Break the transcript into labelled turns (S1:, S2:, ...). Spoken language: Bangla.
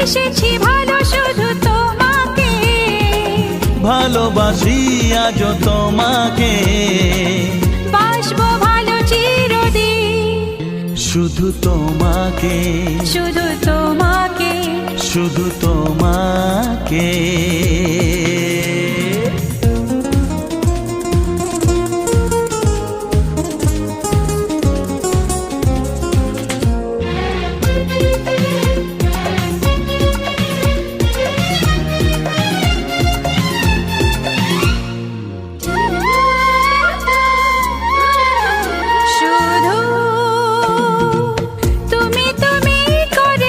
S1: এসেছি ভালো শুধু তোমাকে,
S2: ভালোবাসি আজ তোমাকে,
S1: বাসবো ভালো চিরদিন।
S2: শুধু তোমাকে,
S1: শুধু তোমাকে,
S2: শুধু তোমাকে।